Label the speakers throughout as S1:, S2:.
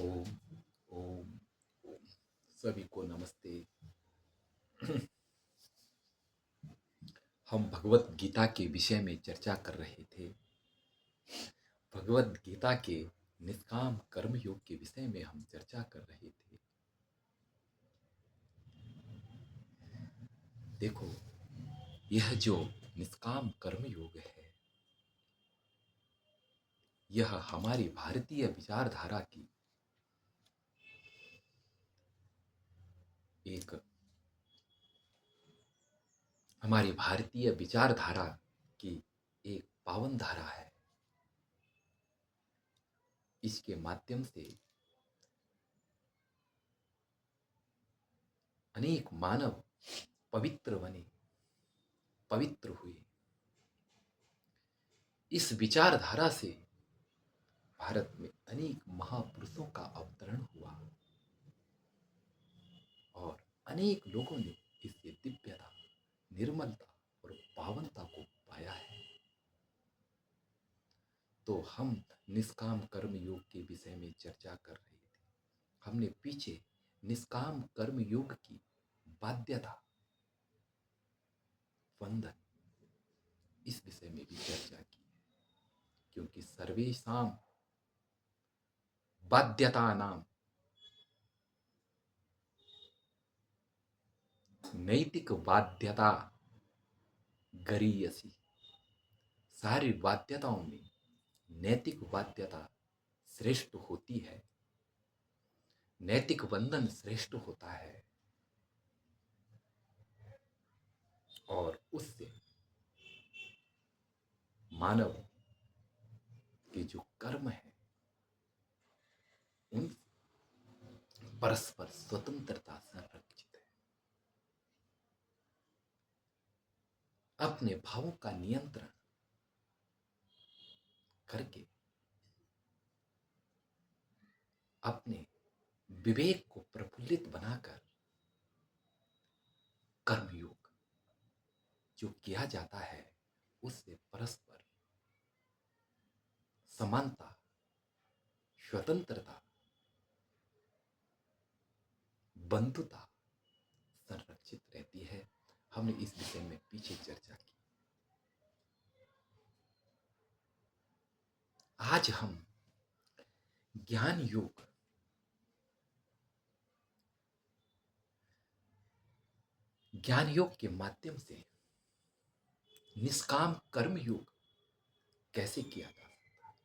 S1: ओम ओम ओम। सभी को नमस्ते। हम भगवत गीता के विषय में चर्चा कर रहे थे। भगवत गीता के निष्काम कर्म योग के विषय में हम चर्चा कर रहे थे। देखो, यह जो निष्काम कर्म योग है, यह हमारी भारतीय विचारधारा की एक हमारी भारतीय विचारधारा की एक पावन धारा है। इसके माध्यम से अनेक मानव पवित्र बने, पवित्र हुए। इस विचारधारा से भारत में अनेक महापुरुषों का अवतरण हुआ और अनेक लोगों ने इससे दिव्यता, निर्मलता और पावनता को पाया है। तो हम निष्काम कर्म योग के विषय में चर्चा कर रहे थे। हमने पीछे निष्काम कर्म योग की बाध्यता, वंदन, इस विषय में भी चर्चा की है। क्योंकि सर्वेषां बाध्यतानां नैतिक बाध्यता गरीयसी। सारी बाध्यताओं में नैतिक बाध्यता श्रेष्ठ होती है, नैतिक बंधन श्रेष्ठ होता है। और उससे मानव के जो कर्म है, उन परस्पर स्वतंत्रता संरक्षित है। अपने भावों का नियंत्रण करके अपने विवेक को प्रफुल्लित बनाकर कर्मयोग जो किया जाता है, उससे परस्पर समानता, स्वतंत्रता, बंधुता संरक्षित रहती है। हमने इस विषय में पीछे चर्चा की। आज हम ज्ञान योग, ज्ञान योग के माध्यम से निष्काम कर्म योग कैसे किया जा सकता है,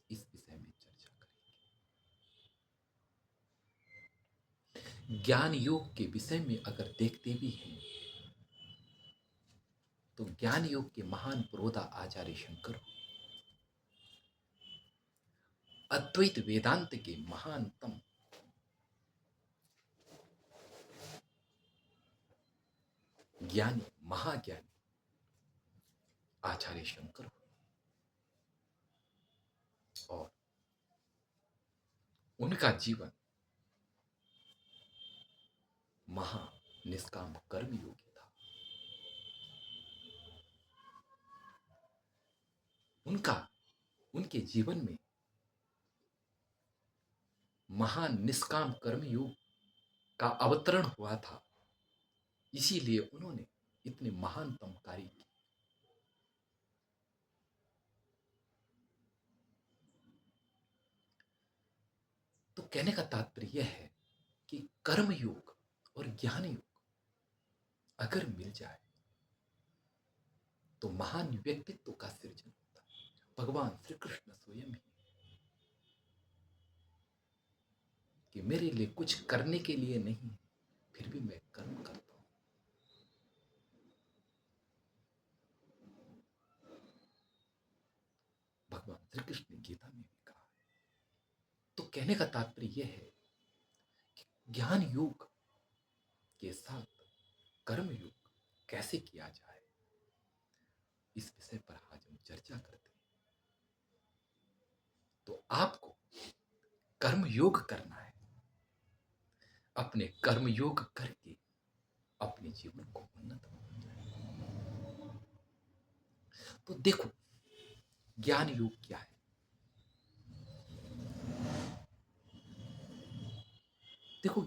S1: इस विषय में चर्चा करेंगे। ज्ञान योग के विषय में अगर देखते भी हैं तो ज्ञान योग के महान पुरोधा आचार्य शंकर हुए, अद्वैत वेदांत के महानतम ज्ञानी, महाज्ञानी आचार्य शंकर हुए। और उनका जीवन महा निष्काम कर्म योगी था। उनके जीवन में महान निष्काम कर्म योग का अवतरण हुआ था, इसीलिए उन्होंने इतने महानतम कार्य किए। तो कहने का तात्पर्य यह है कि कर्म योग और ज्ञान योग अगर मिल जाए तो महान व्यक्तित्व का सृजन होता है। भगवान श्री कृष्ण स्वयं ही कि मेरे लिए कुछ करने के लिए नहीं, फिर भी मैं कर्म करता हूं। भगवान श्री कृष्ण ने गीता में भी कहा है। तो कहने का तात्पर्य यह है कि ज्ञान योग के साथ कर्म योग कैसे किया जाए, इस विषय पर आज हम चर्चा करते हैं। तो आपको कर्म योग करना है, अपने कर्म योग करके अपने जीवन को उन्नत बनाना। तो देखो, ज्ञान योग क्या है? देखो,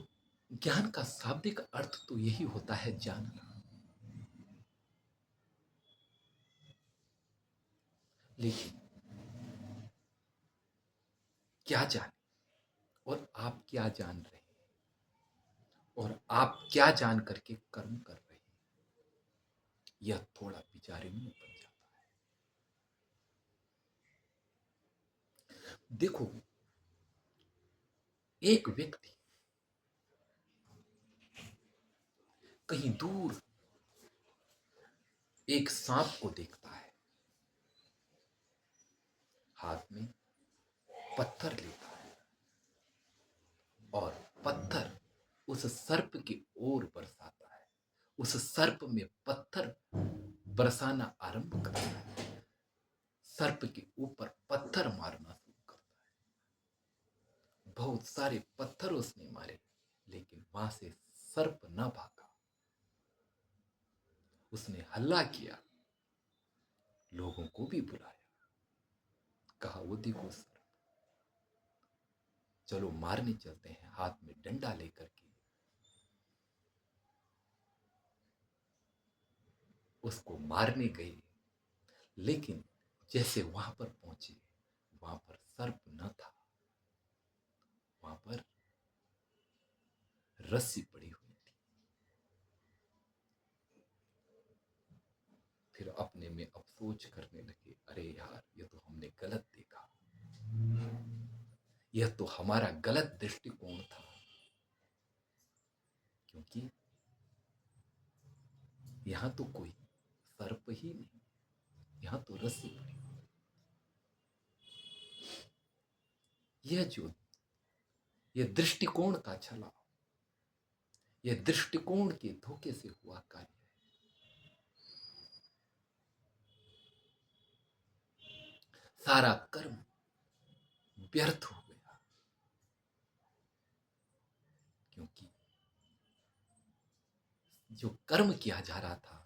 S1: ज्ञान का शाब्दिक अर्थ तो यही होता है जानना। लेकिन क्या जाने और आप क्या जान रहे हैं और आप क्या जान करके कर्म कर रहे हैं, यह थोड़ा विचारणीय बन जाता है। देखो, एक व्यक्ति कहीं दूर एक सांप को देखता है, हाथ में पत्थर लेता है और पत्थर उस सर्प की ओर बरसाता है। उस सर्प में पत्थर बरसाना आरंभ करता है। सर्प के ऊपर पत्थर मारना शुरू करता है। बहुत सारे पत्थर उसने मारे, लेकिन वहां से सर्प न भागा। उसने हल्ला किया, लोगों को भी बुलाया, कहा वो देखो सर्प, चलो मारने चलते हैं। हाथ में डंडा लेकर के उसको मारने गए, लेकिन जैसे वहां पर पहुंचे, वहां पर सर्प न था, वहां पर रस्सी पड़ी हुई थी। फिर अपने में अफसोस करने लगे, अरे यार, ये तो हमने गलत देखा, यह तो हमारा गलत दृष्टिकोण था, क्योंकि यहां तो कोई सर्प ही नहीं, यहां तो रस्सी पड़ी। यह जो यह दृष्टिकोण का छला, यह दृष्टिकोण के धोखे से हुआ कार्य है। सारा कर्म व्यर्थ हो गया, क्योंकि जो कर्म किया जा रहा था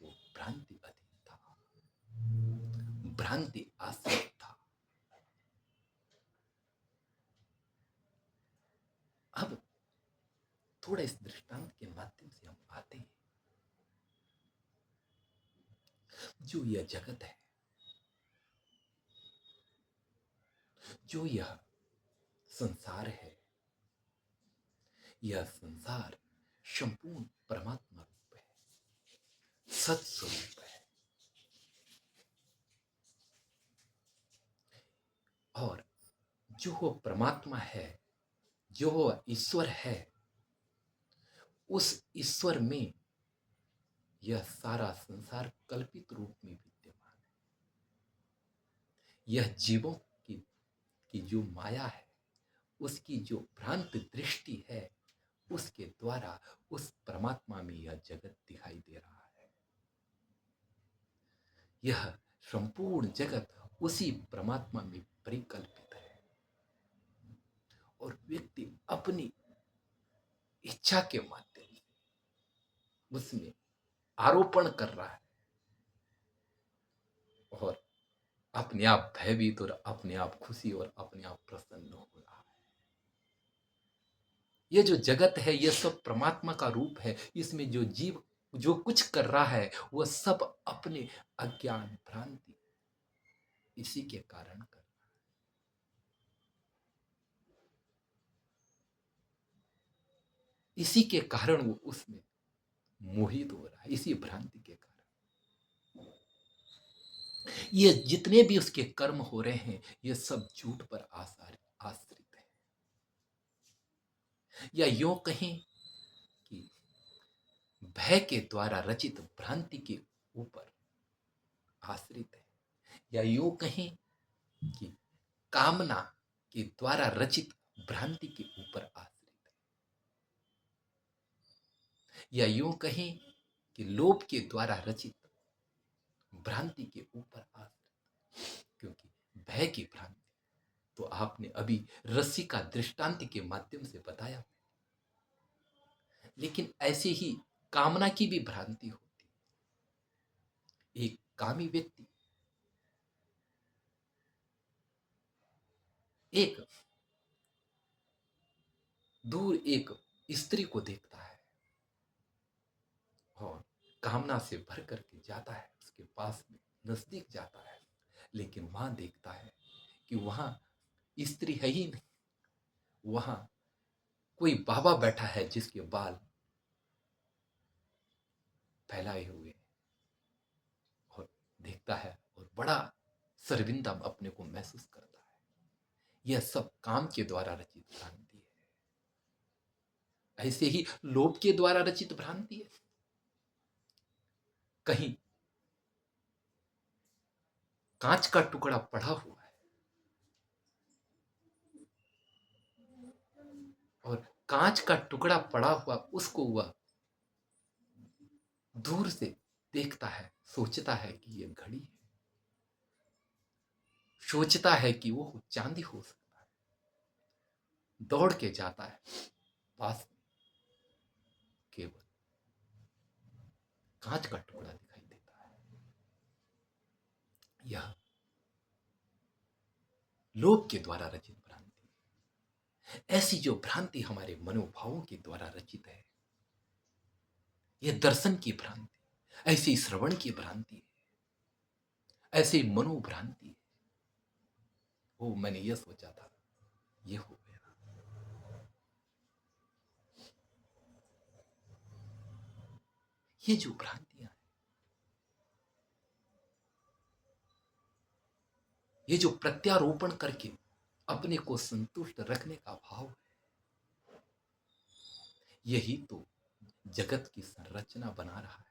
S1: वो भ्रांति अधीन था, भ्रांति आश्रित था। अब थोड़ा इस दृष्टांत के माध्यम से हम आते हैं। जो यह जगत है, जो यह संसार है, यह संसार संपूर्ण परमात्मा रूप है, सत्स्वरूप है। और जो वो परमात्मा है, जो वो ईश्वर है, उस ईश्वर में यह सारा संसार कल्पित रूप में विद्यमान है। यह जीवों की जो माया है, उसकी जो भ्रांत दृष्टि है, उसके द्वारा उस परमात्मा में यह जगत दिखाई दे रहा है। यह संपूर्ण जगत उसी परमात्मा में परिकल्पित है, और व्यक्ति अपनी इच्छा के माध्यम से उसमें आरोपण कर रहा है और अपने आप भयभीत और अपने आप खुशी और अपने आप प्रसन्न हो रहा है। ये जो जगत है, ये सब परमात्मा का रूप है। इसमें जो जीव जो कुछ कर रहा है, वह सब अपने अज्ञान भ्रांति इसी के कारण कर रहा है। इसी के कारण वो उसमें मोहित हो रहा है, इसी भ्रांति के कारण। ये जितने भी उसके कर्म हो रहे हैं, ये सब झूठ पर आश्रित है, या यूं कहें कि भय के द्वारा रचित भ्रांति के ऊपर आश्रित है, या यूं कहें कि कामना के द्वारा रचित भ्रांति के ऊपर आश्रित है, या यूं कहें कि लोभ के द्वारा रचित भ्रांति के ऊपर आश्रित। क्योंकि भय की भ्रांति तो आपने अभी रस्सी का दृष्टांत के माध्यम से बताया, लेकिन ऐसे ही कामना की भी भ्रांति होती है। एक कामी व्यक्ति एक दूर एक स्त्री को देखता है और कामना से भर करके जाता है, उसके पास में नजदीक जाता है, लेकिन वहां देखता है कि वहां स्त्री है ही नहीं। वहां कोई बाबा बैठा है जिसके बाल फैलाए हुए हैं, और देखता है और बड़ा शर्मिंदा अपने को महसूस करता है। यह सब काम के द्वारा रचित भ्रांति है। ऐसे ही लोभ के द्वारा रचित भ्रांति है। कहीं कांच का टुकड़ा पड़ा हुआ है और कांच का टुकड़ा पड़ा हुआ उसको वह दूर से देखता है, सोचता है कि यह घड़ी है, सोचता है कि वो चांदी हो सकता है, दौड़ के जाता है पास में, केवल कांच का टुकड़ा दिखाई देता है। यह लोभ के द्वारा रचित भ्रांति है। ऐसी जो भ्रांति हमारे मनोभावों के द्वारा रचित है, यह दर्शन की भ्रांति, ऐसी श्रवण की भ्रांति है, ऐसी मनोभ्रांति है। वो मैंने यह सोचा था, ये हो गया। ये जो भ्रांतियां हैं, ये जो प्रत्यारोपण करके अपने को संतुष्ट रखने का भाव है, यही तो जगत की संरचना बना रहा है।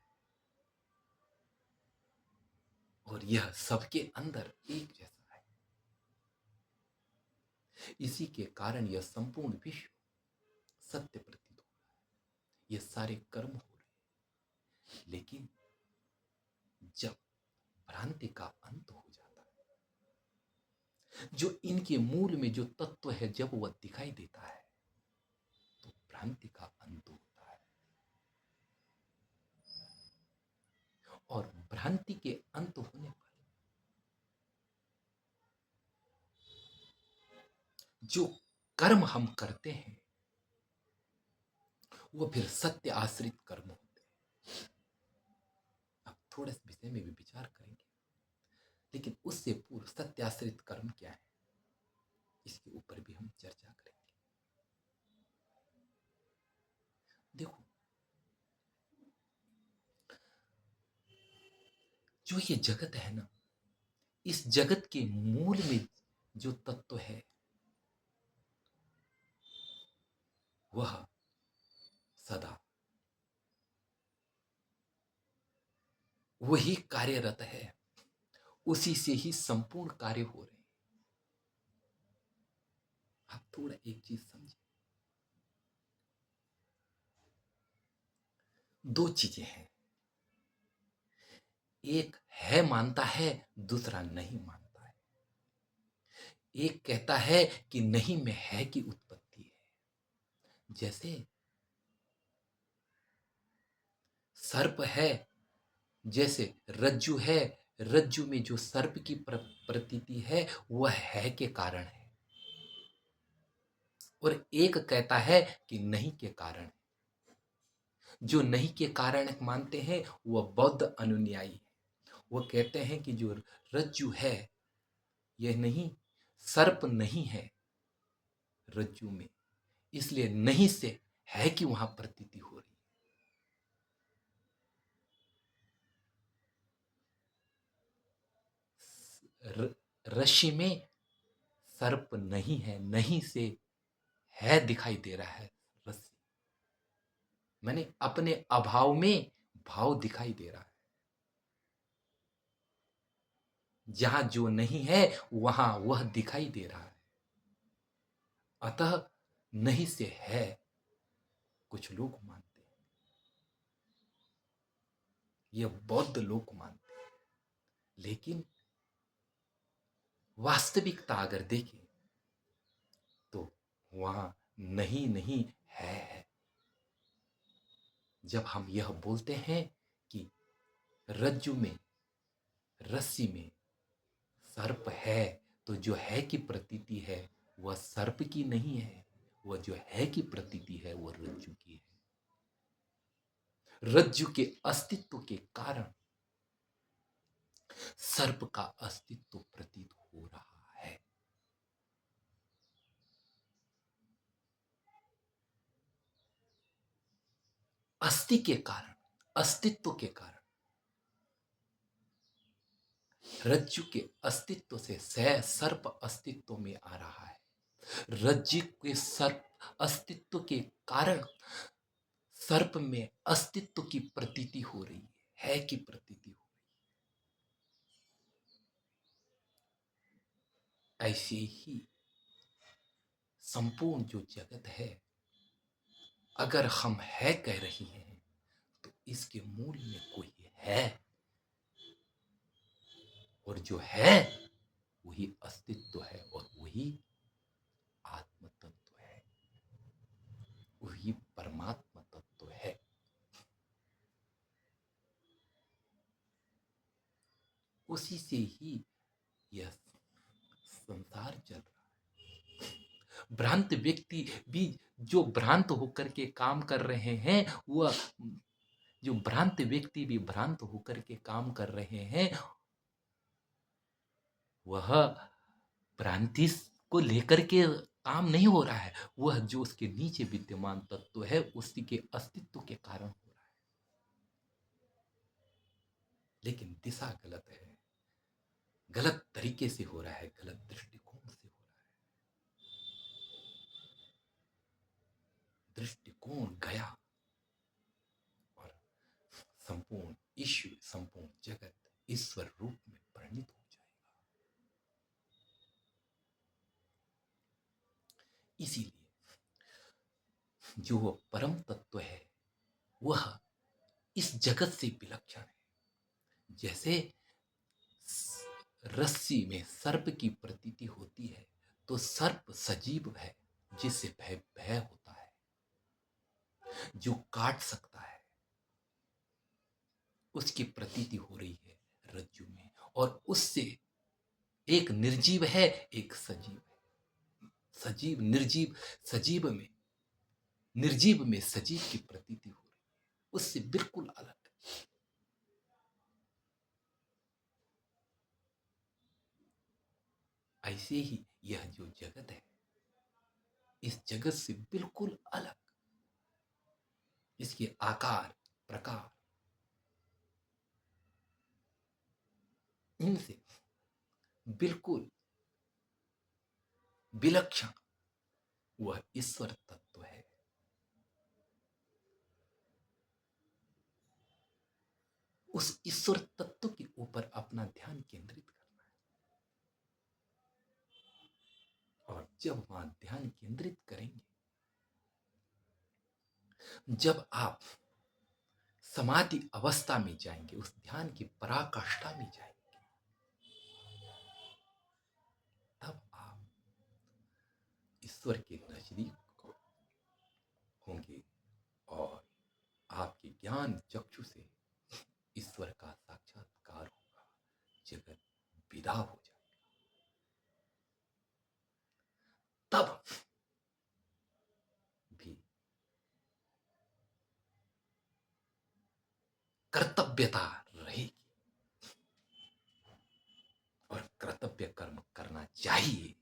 S1: और यह सबके अंदर एक जैसा है। इसी के कारण यह संपूर्ण विश्व सत्य प्रतीत हो रहा है। ये सारे कर्म हो रहे हैं, लेकिन जब भ्रांति का अंत हो जाता है, जो इनके मूल में जो तत्व है जब वह दिखाई देता है, तो भ्रांति का अंत होता है। और भ्रांति के अंत होने पर जो कर्म हम करते हैं वो फिर सत्य आश्रित कर्म होते हैं। अब थोड़े इस विषय में भी विचार करेंगे, लेकिन उससे पूर्व सत्य आश्रित कर्म क्या है, इसके ऊपर भी हम चर्चा करेंगे। देखो, जो ये जगत है ना, इस जगत के मूल में जो तत्व है वह सदा वही कार्यरत है, उसी से ही संपूर्ण कार्य हो रहे हैं। आप थोड़ा एक चीज समझे, दो चीजें हैं, एक है मानता है, दूसरा नहीं मानता है। एक कहता है कि नहीं में है की उत्पत्ति है। जैसे सर्प है, जैसे रज्जु है, रज्जु में जो सर्प की प्रतीति है वह है के कारण है, और एक कहता है कि नहीं के कारण है। जो नहीं के कारण मानते हैं वह बौद्ध अनुयायी है। वो कहते हैं कि जो रज्जु है यह नहीं, सर्प नहीं है रज्जु में, इसलिए नहीं से है कि वहां प्रतीति हो रही है। रस्सी में सर्प नहीं है, नहीं से है दिखाई दे रहा है रस्सी, मैंने अपने अभाव में भाव दिखाई दे रहा है। जहां जो नहीं है वहां वह दिखाई दे रहा है। अतः नहीं से है कुछ लोग मानते हैं, यह बौद्ध लोग मानते हैं, लेकिन वास्तविकता अगर देखें तो वहां नहीं नहीं है। जब हम यह बोलते हैं कि रज्जु में, रस्सी में सर्प है, तो जो है की प्रतीति है वह सर्प की नहीं है, वह जो है की प्रतीति है वह रज्जु की है। रज्जु के अस्तित्व के कारण सर्प का अस्तित्व प्रतीत हो रहा है। अस्थि के कारण, अस्तित्व के कारण, रज्जु के अस्तित्व से सर्प अस्तित्व में आ रहा है। रज्जु के सर्प अस्तित्व के कारण सर्प में अस्तित्व की प्रतीति हो रही है कि प्रतीति हो रही। ऐसे ही संपूर्ण जो जगत है, अगर हम है कह रही हैं तो इसके मूल में कोई है, और जो है वही अस्तित्व है, और वही आत्म तत्व है, वही परमात्मा तत्व है। उसी से ही यह संसार चल रहा है। भ्रांत व्यक्ति भी जो भ्रांत होकर के काम कर रहे हैं, वह जो भ्रांत व्यक्ति भी भ्रांत होकर के काम कर रहे हैं, वह भ्रांति को लेकर के काम नहीं हो रहा है, वह जो उसके नीचे विद्यमान तत्व है उसी के अस्तित्व के कारण हो रहा है। लेकिन दिशा गलत है, गलत तरीके से हो रहा है, गलत दृष्टिकोण से हो रहा है। दृष्टिकोण गया और संपूर्ण ईश्वर, संपूर्ण जगत ईश्वर रूप में परिणित हो जाएगा। इसीलिए जो परम तत्व है वह इस जगत से विलक्षण है। जैसे रस्सी में सर्प की प्रतीति होती है, तो सर्प सजीव है जिससे भय भय होता है, जो काट सकता है, उसकी प्रतीति हो रही है रज्जु में। और उससे एक निर्जीव है, एक सजीव है। सजीव निर्जीव, सजीव में निर्जीव में सजीव की प्रतीति हो रही है, उससे बिल्कुल अलग। ऐसे ही यह जो जगत है, इस जगत से बिल्कुल अलग, इसके आकार प्रकार इनसे बिल्कुल विलक्षण वह ईश्वर तत्व है। उस ईश्वर तत्व के ऊपर अपना ध्यान केंद्रित करना है। और जब वहां ध्यान केंद्रित करेंगे, जब आप समाधि अवस्था में जाएंगे, उस ध्यान की पराकाष्ठा में जाएंगे, तब आप ईश्वर के नजदीक होंगे और आपके ज्ञान चक्षु से ईश्वर का साक्षात्कार होगा, जगत विदा हो जाएगा। तब भी कर्तव्यता रहेगी और कर्तव्य कर्म करना चाहिए।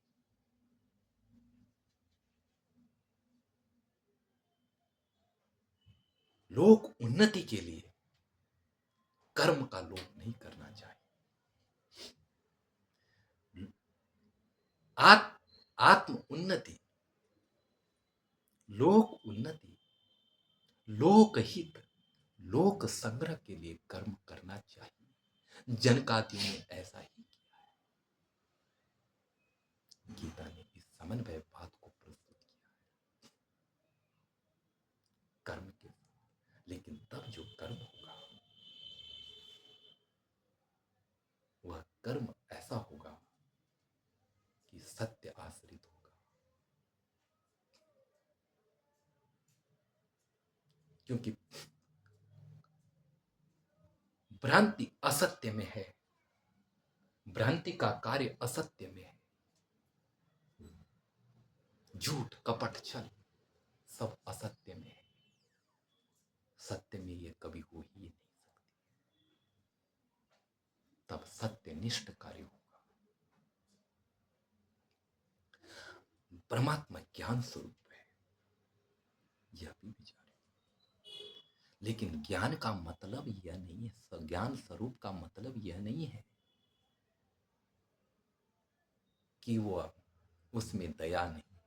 S1: लोक उन्नति के लिए कर्म का लोप नहीं करना चाहिए। आत्म उन्नति, लोक उन्नति, लोकहित, लोक संग्रह के लिए कर्म करना चाहिए। जनकादियों ने ऐसा ही किया है। गीता ने इस समन्वय बात को प्रस्तुत किया है कर्म के साथ। लेकिन तब जो कर्म होगा वह कर्म ऐसा होगा कि सत्य आश्रित होगा, क्योंकि भ्रांति असत्य में है, भ्रांति का कार्य असत्य में है। झूठ कपट छल सब असत्य में है। सत्य में ये कभी हो ही नहीं सकती। तब सत्यनिष्ठ कार्य होगा। परमात्मा ज्ञान स्वरूप है, यह भी विचार है। लेकिन ज्ञान का मतलब यह नहीं है, ज्ञान स्वरूप का मतलब यह नहीं है कि वो उसमें दया नहीं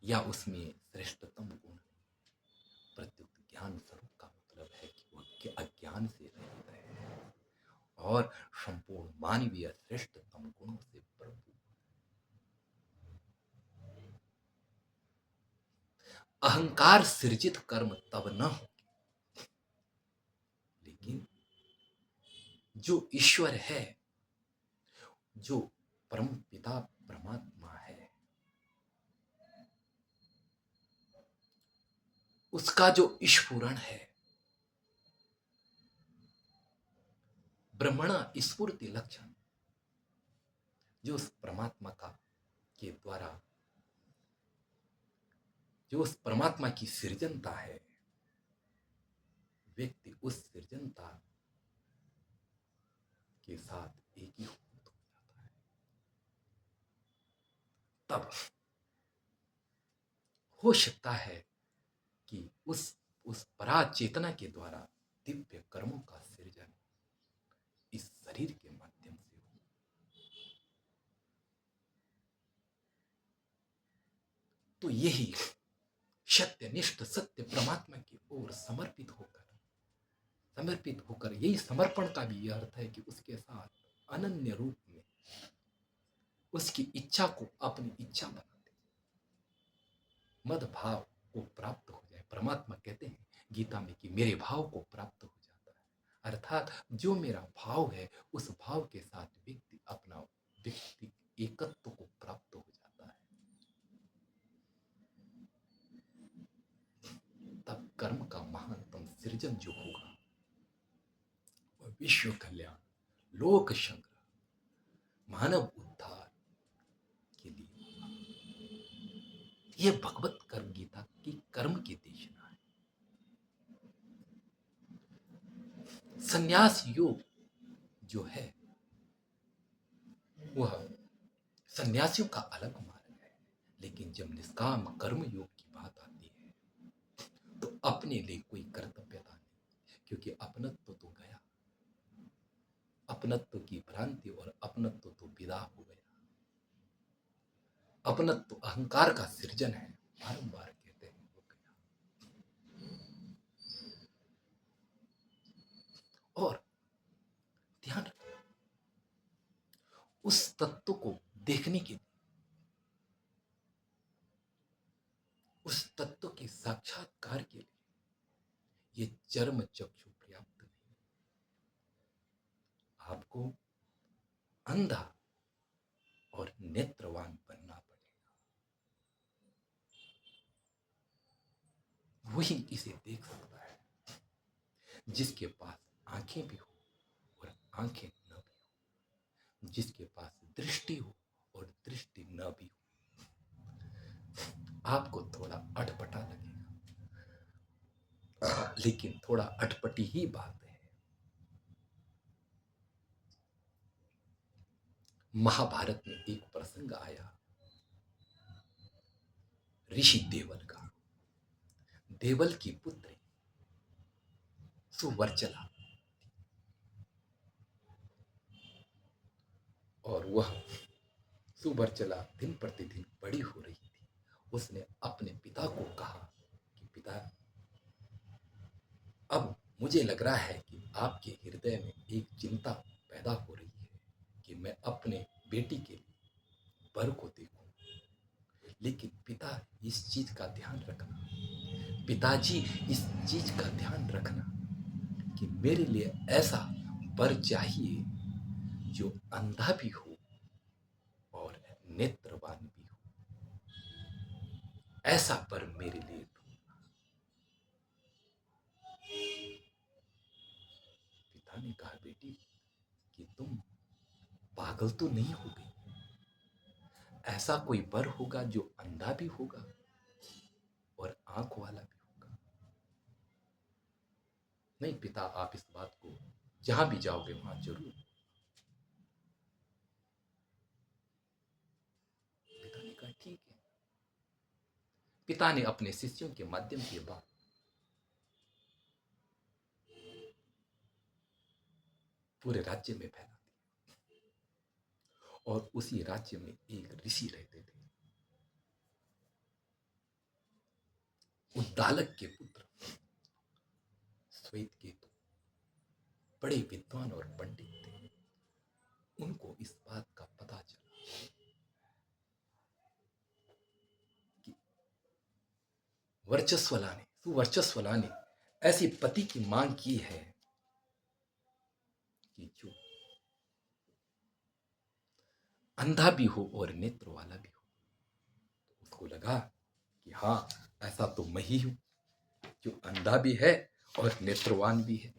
S1: या उसमें श्रेष्ठतम गुण नहीं। प्रत्युत ज्ञान स्वरूप का मतलब है कि वह अज्ञान से रहित है और संपूर्ण मानवीय श्रेष्ठतम गुणों से भरपूर। अहंकार सृजित कर्म तब न हो, लेकिन जो ईश्वर है, जो परम पिता परमात्मा है, उसका जो स्फुरण है, ब्रह्मण स्फूर्ति लक्षण, जो उस परमात्मा का के द्वारा, जो उस परमात्मा की सृजनता है, व्यक्ति उस सृजनता के साथ एक ही हो जाता है। तब हो सकता है कि उस पराचेतना के द्वारा दिव्य कर्मों का सृजन इस शरीर के माध्यम से हो। तो यही सत्यनिष्ठ सत्य परमात्मा की ओर समर्पित होकर यही समर्पण का भी यह अर्थ है कि उसके साथ अनन्य रूप में उसकी इच्छा को अपनी इच्छा बना दे, मद भाव को प्राप्त हो जाए। परमात्मा कहते हैं गीता में कि मेरे भाव को प्राप्त हो जाता है, अर्थात जो मेरा भाव है उस भाव के साथ व्यक्ति अपना व्यक्ति एकत्व को प्राप्त हो जाता है। तब कर्म का महानतम सृजन जो होगा वह विश्व कल्याण, लोक संग्रह, मानव उद्धार के लिए होगा। यह भगवत कर्म गीता की कर्म की देशना है। संन्यास योग जो है वह सन्यासियों का अलग मार्ग है, लेकिन जब निष्काम कर्म योग की बात आती है तो अपने लिए कोई कर्तव्यता नहीं, क्योंकि अपनत्व तो गया, अपनत्व की भ्रांति और अपनत्व तो विदा हो गया। अपनत्व अहंकार का सृजन है, बारंबार कहते हैं वो गया। और ध्यान रखना, उस तत्व को देखने के लिए, उस तत्व के साक्षात्कार के लिए ये चर्म चक्षु पर्याप्त नहीं। आपको अंधा और नेत्रवान बनना पड़ेगा, वही इसे देख सकता है। जिसके पास आंखें भी हो और आंखें न भी हो, जिसके पास दृष्टि हो और दृष्टि न भी हो, आपको थोड़ा अटपटा लगेगा, लेकिन थोड़ा अटपटी ही बात है। महाभारत में एक प्रसंग आया ऋषि देवल का। देवल की पुत्री सुवर्चला, और वह सुवर्चला दिन प्रतिदिन बड़ी हो रही थी। उसने अपने पिता को कहा कि पिता, अब मुझे लग रहा है कि आपके हृदय में एक चिंता पैदा हो रही है कि मैं अपने बेटी के लिए वर को देखूं। लेकिन पिता, इस चीज का ध्यान रखना, पिताजी इस चीज का ध्यान रखना कि मेरे लिए ऐसा वर चाहिए जो अंधा भी हो और नेत्रवान भी हो। ऐसा वर मेरे लिए ढूंढना। पिता ने कहा, बेटी कि तुम पागल तो नहीं हो गई? ऐसा कोई वर होगा जो अंधा भी होगा और आंख वाला भी होगा? नहीं पिता, आप इस बात को जहां भी जाओगे वहां जरूर। पिता ने कहा ठीक है। पिता ने अपने शिष्यों के माध्यम से बात पूरे राज्य में फैला दी। और उसी राज्य में एक ऋषि रहते थे, उद्दालक के पुत्र श्वेत केतु, बड़े विद्वान और पंडित थे। उनको इस बात का पता चला कि वर्चस्व लाने, सुवर्चस्व लाने ऐसी पति की मांग की है कि जो अंधा भी हो और नेत्र वाला भी हो। तो उसको लगा कि हाँ, ऐसा तो मैं ही हूं जो अंधा भी है और नेत्रवान भी है।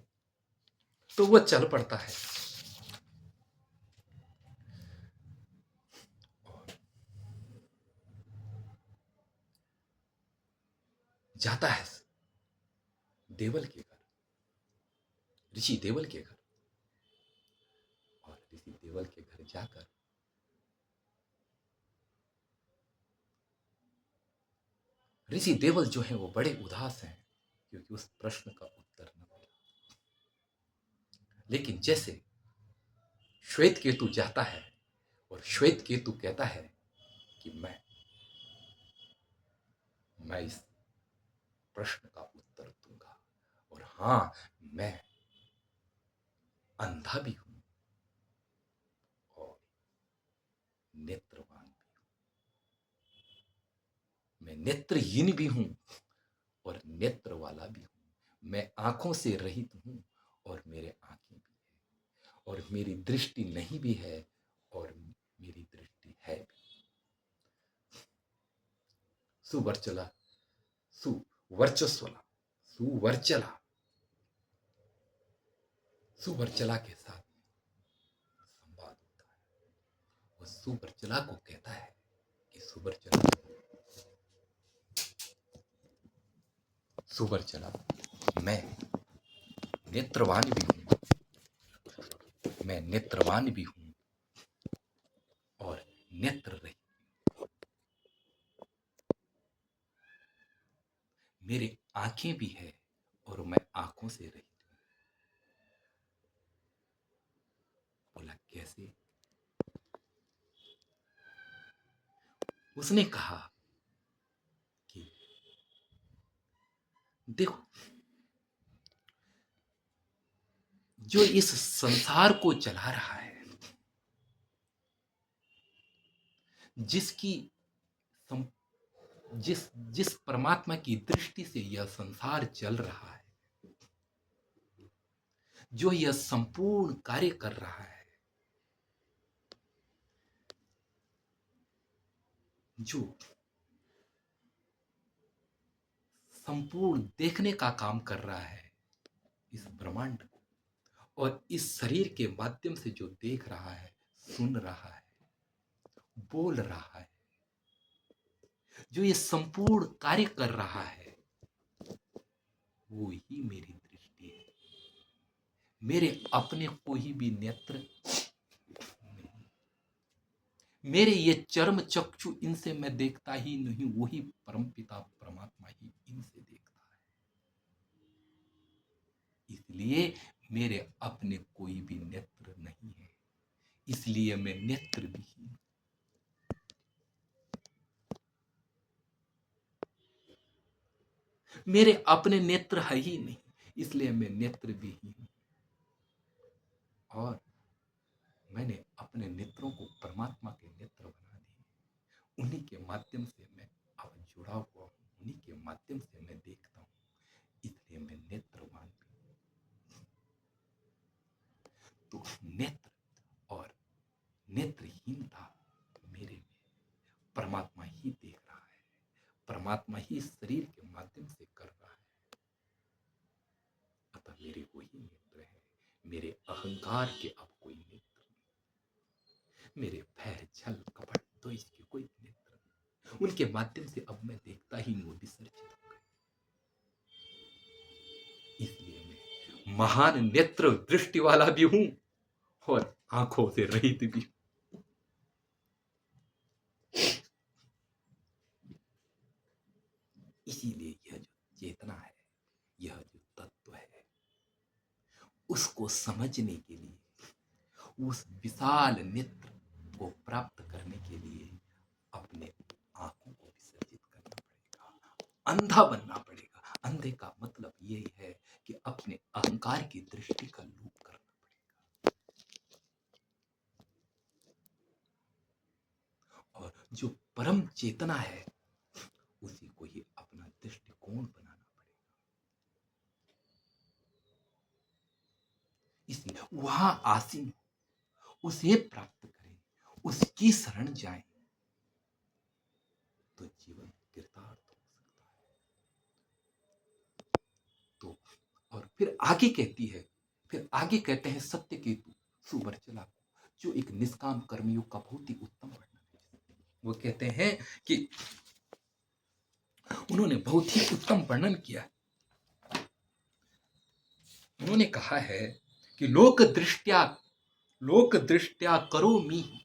S1: तो वो चल पड़ता है और जाता है देवल के घर, ऋषि देवल के घर। और ऋषि देवल के घर जाकर ऋषि देवल जो है वो बड़े उदास हैं, क्योंकि उस प्रश्न का उत्तर न मिला। लेकिन जैसे श्वेत केतु जाता है और श्वेत केतु कहता है कि मैं इस प्रश्न का उत्तर दूंगा, और हाँ, मैं अंधा भी हूं और नेत्रवान भी हूं। मैं नेत्रहीन भी हूं और नेत्र वाला भी हूं। मैं आंखों से रहित हूं और मेरे आंखें भी है, और मेरी दृष्टि नहीं भी है और मेरी दृष्टि है भी। सुवर्चला, सुवर्चस्वला, सुवर्चला, सुवर्चला के साथ संवाद होता है। वो सुवर्चला को कहता है कि सुवर्चला, सुवर्चला, मैं नेत्रवान भी हूं, मैं नेत्रवान भी हूं और नेत्र रहित। मेरे आंखें भी है और मैं आंखों से रहित हूं। बोला कैसे? उसने कहा कि देखो, जो इस संसार को चला रहा है, जिसकी जिस जिस परमात्मा की दृष्टि से यह संसार चल रहा है, जो यह संपूर्ण कार्य कर रहा है, जो संपूर्ण देखने का काम कर रहा है इस ब्रह्मांड को, और इस शरीर के माध्यम से जो देख रहा है, सुन रहा है, बोल रहा है, जो ये संपूर्ण कार्य कर रहा है, वो ही मेरी दृष्टि है। मेरे अपने कोई भी नेत्र नहीं, मेरे ये चर्म चक्षु, इनसे मैं देखता ही नहीं, वही परमपिता परमात्मा ही इनसे देखता है। इसलिए मेरे अपने कोई भी नेत्र नहीं है, इसलिए मैं नेत्र विहीन। मेरे अपने नेत्र है ही नहीं, इसलिए मैं नेत्र विहीन। और मैंने अपने नेत्रों को परमात्मा के नेत्र बना दिए। उन्हीं के माध्यम से मैं अब जुड़ा हुआ हूँ, उन्हीं के माध्यम से मैं देखता हूँ, इसलिए मैं नेत्रवान भी हूँ। तो नेत्र और नेत्रहीनता मेरे में परमात्मा ही देख रहा है, परमात्मा ही शरीर के माध्यम से कर रहा है। अतः मेरे वही नेत्र है, मेरे अहंकार के अब कोई नेत्र नहीं, मेरे भय छल कपट तो इसके कोई उनके माध्यम से अब मैं देखता ही नहीं, वो विसर्जित हो गए। इसलिए मैं महान नेत्र दृष्टि वाला भी हूं और आंखों से रहित भी हूं। इसीलिए यह जो चेतना है, यह जो तत्व है, उसको समझने के लिए, उस विशाल नेत्र को प्राप्त करने के लिए अपने आंखों को विसर्जित करना पड़ेगा, अंधा बनना पड़ेगा। अंधे का मतलब यही है कि अपने अहंकार की दृष्टि का लोप करना पड़ेगा। और जो परम चेतना है, उसी को ही अपना दृष्टिकोण बनाना पड़ेगा। इसलिए वहां आसीन, उसे प्राप्त करें, उसकी शरण जाएं, तो जीवन कृतार्थ हो सकता है। तो और फिर आगे कहती है, फिर आगे कहते हैं सत्य केतु सुवर्चला को, जो एक निष्काम कर्मयोग का बहुत ही उत्तम वर्णन है। वो कहते हैं कि उन्होंने बहुत ही उत्तम वर्णन किया। उन्होंने कहा है कि लोक दृष्टया करोमि,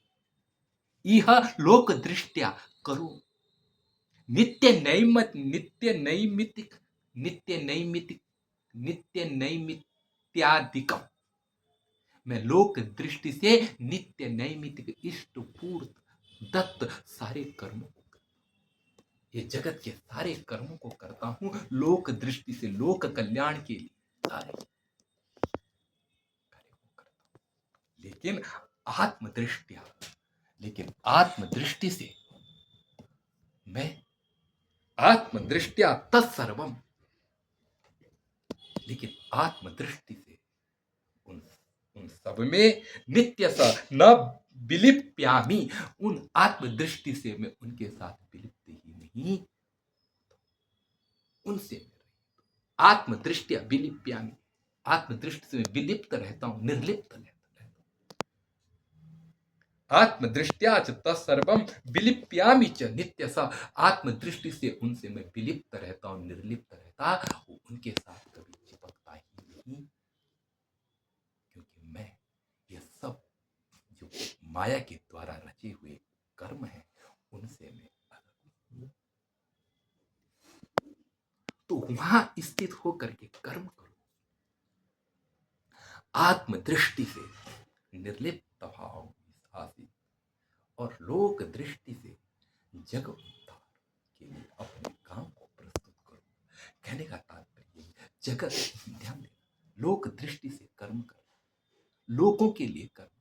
S1: इह लोक दृष्टया करो, नित्य नैमित्यादिकम। मैं लोक दृष्टि से नित्य नैमित्तिक इष्ट पूर्त दत्त सारे कर्मों को करता हूं। ये जगत के सारे कर्मों को करता हूं लोक दृष्टि से, लोक कल्याण के लिए सारे कार्यों को करता हूं। लेकिन आत्मदृष्टि से मैं आत्मदृष्टिया तत्सर्वम, लेकिन आत्मदृष्टि से उन उन सब में नित्य सा न विलिप्यामि, उन आत्मदृष्टि से मैं उनके साथ विलिप्त ही नहीं, उनसे आत्मदृष्टिया विलिप्यामि, आत्मदृष्टि से मैं विलिप्त रहता हूं, निर्लिप्त रहता हूं। आत्मदृष्टिया च तत्सर्वम विलिप्यामि च नित्यसा, आत्मदृष्टि से उनसे मैं विलिप्त रहता हूं, निर्लिप्त रहता, उनके साथ कभी चिपकता ही नहीं, क्योंकि मैं ये सब जो माया के द्वारा रचे हुए कर्म हैं, उनसे मैं अलग हूं। तो वहां स्थित होकर के कर्म करो, आत्मदृष्टि से निर्लिप्त भाव आदि, और लोक दृष्टि से जग उद्धार के लिए अपने काम को प्रस्तुत करो। कहने का तात्पर्य जगत, ध्यान देना, लोक दृष्टि से कर्म करना, लोगों के लिए कर्म करना,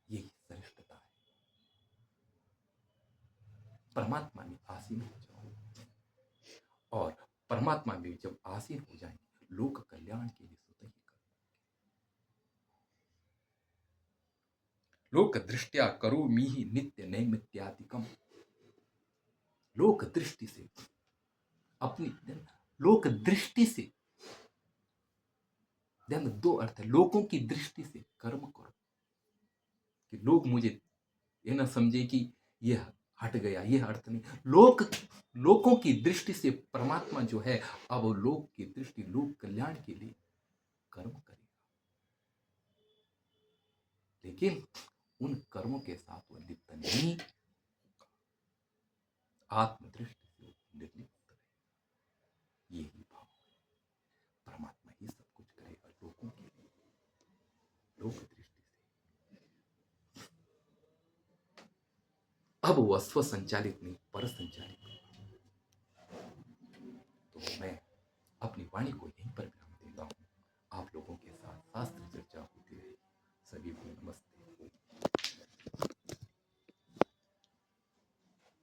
S1: यही श्रेष्ठता है। परमात्मा में आसीन हो जाओ, और परमात्मा में जब आसीन हो जाएंगे, लोक कल्याण के लिए स्वतः ही कर्म। लोक दृष्टिया करोमि नित्य नैमित्यादिकम, लोक दृष्टि से अपनी, लोक दृष्टि से, ध्यान, दो अर्थ है, लोगों की दृष्टि से कर्म करो, कि लोग मुझे ये ना समझे कि यह हट गया, यह अर्थ नहीं। लोगों की दृष्टि से परमात्मा जो है, अब लोक की दृष्टि, लोक कल्याण के लिए कर्म करेगा, लेकिन उन कर्मों के साथ वो लिप्त नहीं, आत्मदृष्टि से निर्लिप्त रहेगा। यही भाव है, परमात्मा ही सब कुछ करेगा लोगों के लिए, लोक दृष्टि से। अब वह स्व संचालित नहीं, पर संचालित। तो मैं अपनी वाणी को यहीं पर